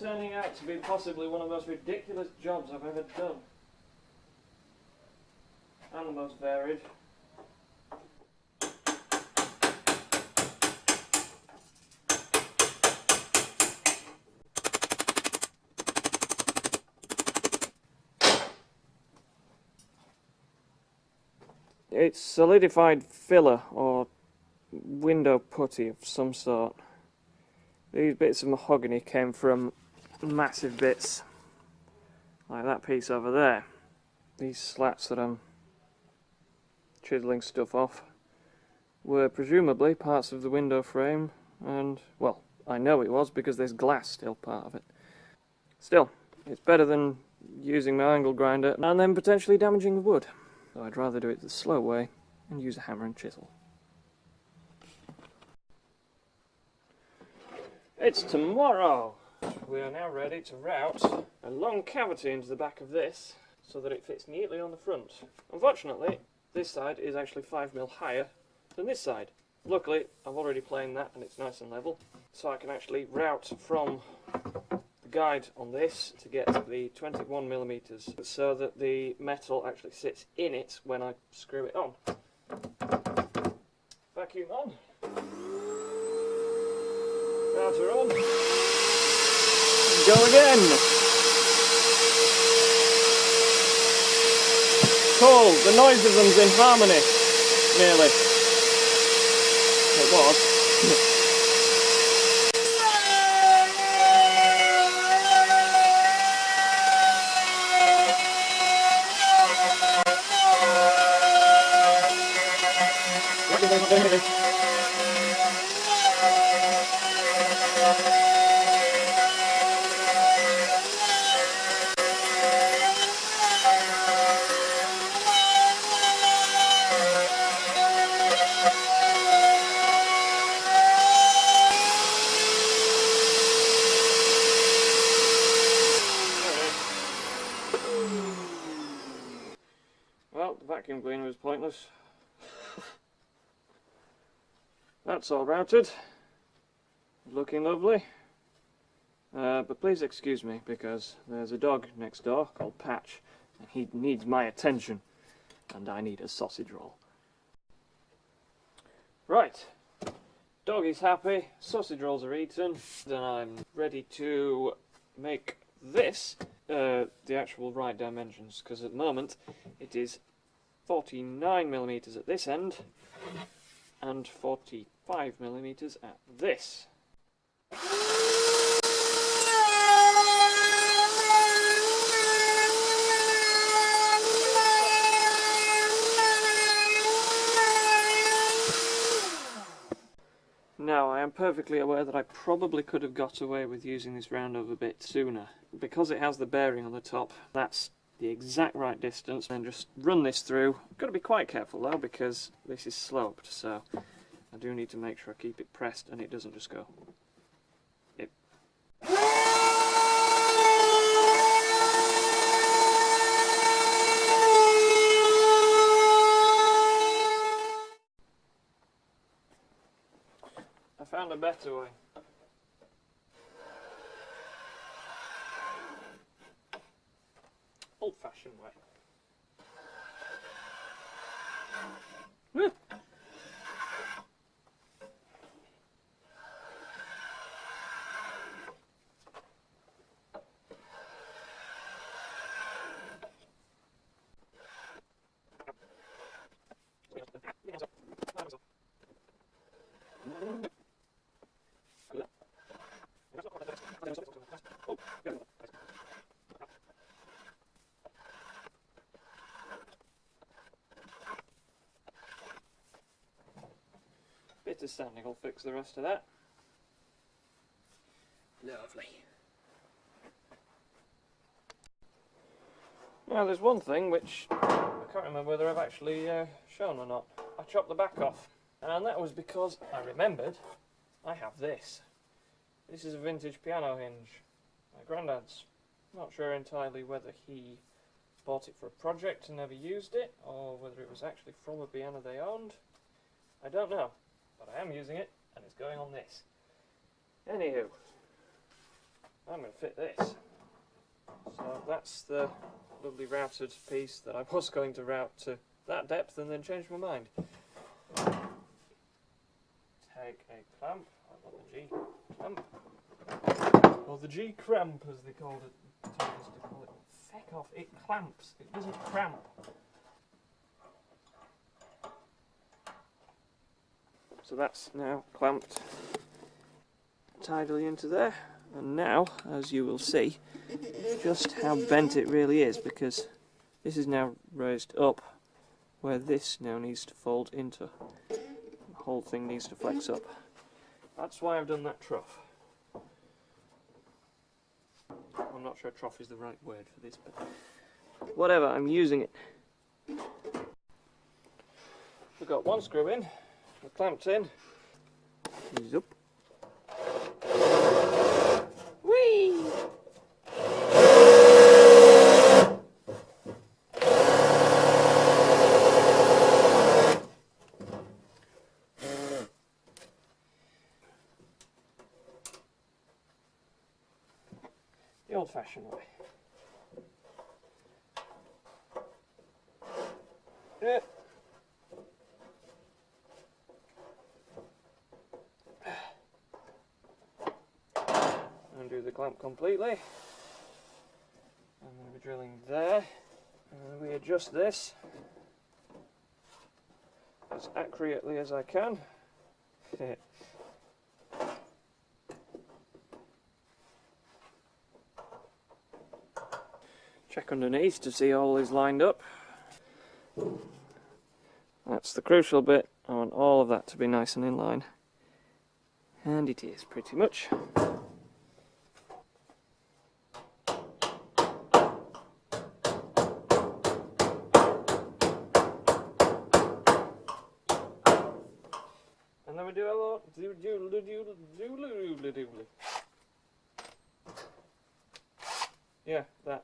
turning out to be possibly one of the most ridiculous jobs I've ever done. And the most varied. It's solidified filler or window putty of some sort. These bits of mahogany came from massive bits, like that piece over there. These slats that I'm chiseling stuff off were presumably parts of the window frame, and, well, I know it was because there's glass still part of it. Still, it's better than using my angle grinder and then potentially damaging the wood. So I'd rather do it the slow way and use a hammer and chisel. It's tomorrow! We are now ready to route a long cavity into the back of this so that it fits neatly on the front. Unfortunately, this side is actually 5mm higher than this side. Luckily, I've already planed that and it's nice and level, so I can actually route from the guide on this to get the 21mm so that the metal actually sits in it when I screw it on. Vacuum on. Router on. Go again. Cool, the noise of them's in harmony. Nearly. It was. Well, the vacuum cleaner was pointless. That's all routed. Looking lovely. But please excuse me because there's a dog next door called Patch and he needs my attention and I need a sausage roll. Right. Dog is happy, sausage rolls are eaten, then I'm ready to make this the actual right dimensions, because at the moment it is 49mm at this end and 45mm at this. Now, I am perfectly aware that I probably could have got away with using this roundover a bit sooner. Because it has the bearing on the top, that's the exact right distance, and just run this through. I've got to be quite careful though, because this is sloped, so I do need to make sure I keep it pressed and it doesn't just go. I found a better way. Old-fashioned way. Bit of sanding will fix the rest of that. Lovely. Now there's one thing which I can't remember whether I've actually shown or not. I chopped the back off, and that was because I remembered I have this. This is a vintage piano hinge. My granddad's. Not sure entirely whether he bought it for a project and never used it, or whether it was actually from a piano they owned. I don't know, but I am using it, and it's going on this. Anywho, I'm going to fit this. So that's the lovely routed piece that I was going to route to that depth and then change my mind. Take a clamp, I want the G clamp, or the G cramp as they called it. Told us to call it. Feck off, it clamps, it doesn't cramp. So that's now clamped tidily into there, and now, as you will see, just how bent it really is, because this is now raised up where this now needs to fold into. The whole thing needs to flex up. That's why I've done that trough. I'm not sure trough is the right word for this, but whatever, I'm using it. We've got one screw in, we're clamped in. Zip. Whee! The old-fashioned way. Yeah. Undo the clamp completely. I'm going to be drilling there, and we adjust this as accurately as I can. Check underneath to see all is lined up. That's the crucial bit. I want all of that to be nice and in line. And it is, pretty much. And then we do a lot. Yeah, that.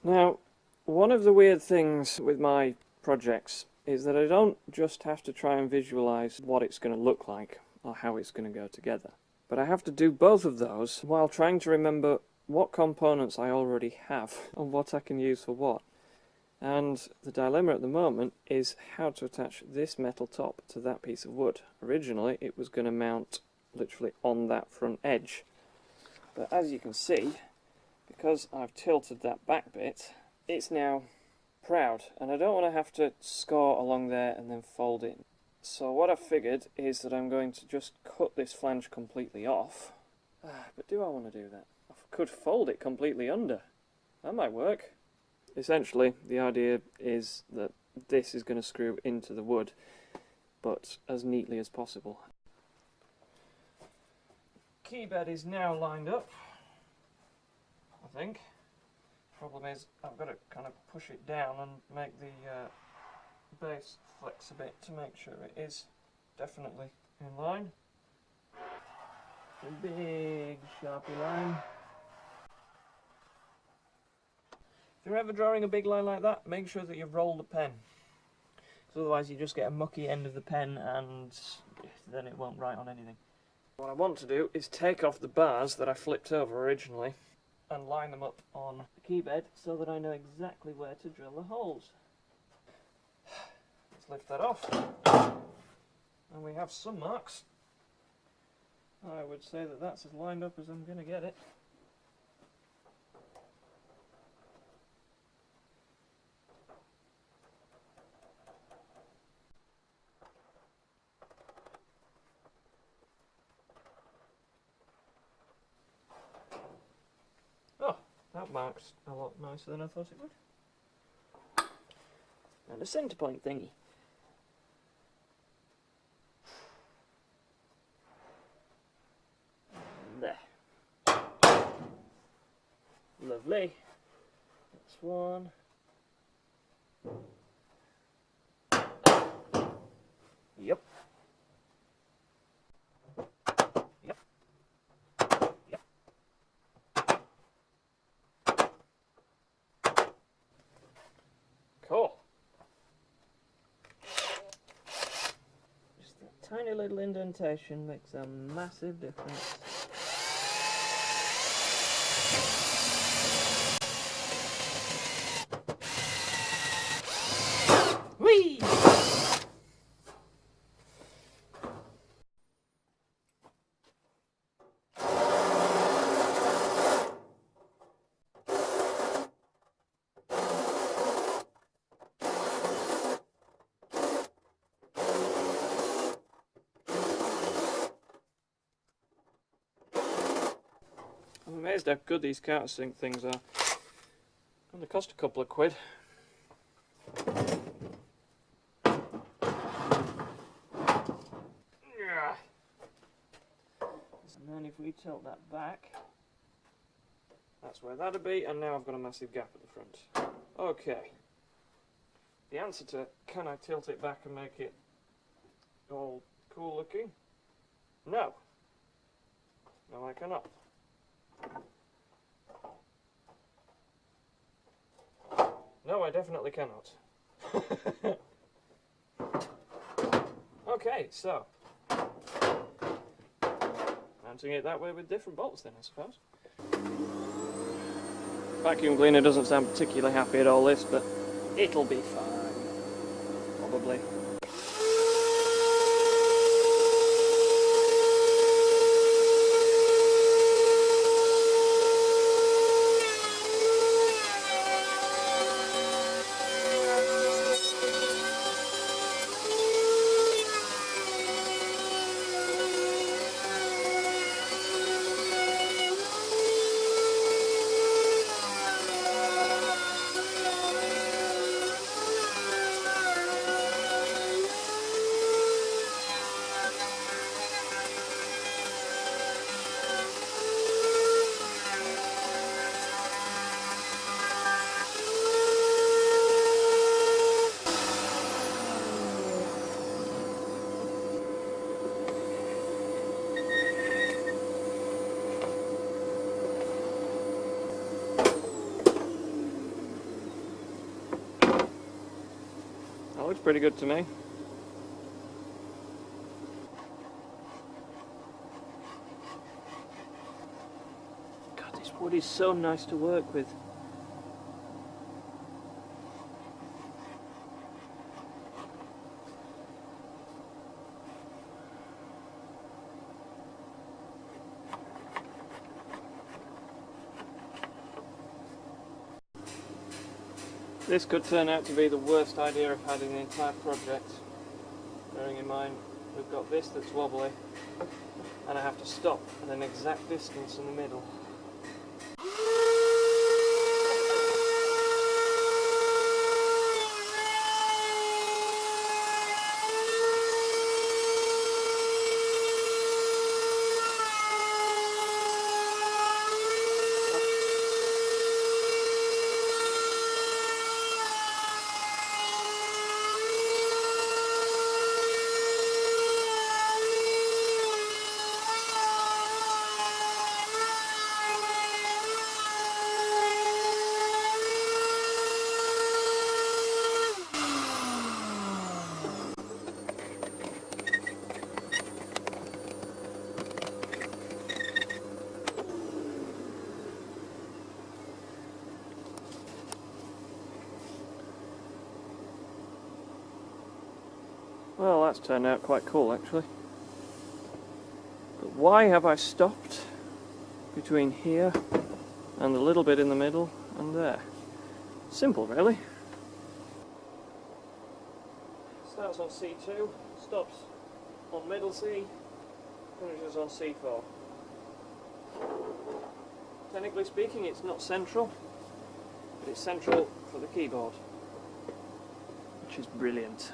Now, one of the weird things with my projects is that I don't just have to try and visualize what it's going to look like or how it's going to go together, but I have to do both of those while trying to remember what components I already have and what I can use for what. And the dilemma at the moment is how to attach this metal top to that piece of wood. Originally it was going to mount literally on that front edge, but as you can see, because I've tilted that back bit, it's now proud, and I don't want to have to score along there and then fold in. So what I've figured is that I'm going to just cut this flange completely off. But do I want to do that? I could fold it completely under. That might work. Essentially, the idea is that this is going to screw into the wood, but as neatly as possible. Key bed is now lined up, I think. Problem is, I've got to kind of push it down and make the base flex a bit to make sure it is definitely in line. A big Sharpie line. If you're ever drawing a big line like that, make sure that you roll the pen, because otherwise you just get a mucky end of the pen and then it won't write on anything. What I want to do is take off the bars that I flipped over originally and line them up on the key bed so that I know exactly where to drill the holes. Let's lift that off, and we have some marks. I would say that that's as lined up as I'm going to get it. That marks a lot nicer than I thought it would. And a centre point thingy. There. Lovely. That's one. Yep. Cool. Just that tiny little indentation makes a massive difference. amazed how good these countersink things are. And they cost a couple of quid. And then if we tilt that back, that's where that'd be, and now I've got a massive gap at the front. Okay. The answer to can I tilt it back and make it all cool looking? No. No, I cannot. No, I definitely cannot. Okay, so mounting it that way with different bolts then, I suppose. Vacuum cleaner doesn't sound particularly happy at all this, but it'll be fine. Probably. That looks pretty good to me. God, this wood is so nice to work with. This could turn out to be the worst idea I've had in the entire project. Bearing in mind we've got this that's wobbly and I have to stop at an exact distance in the middle. Well, that's turned out quite cool actually. But why have I stopped between here and the little bit in the middle and there? Simple really. Starts on C2, stops on middle C, finishes on C4. Technically speaking it's not central, but it's central for the keyboard, which is brilliant.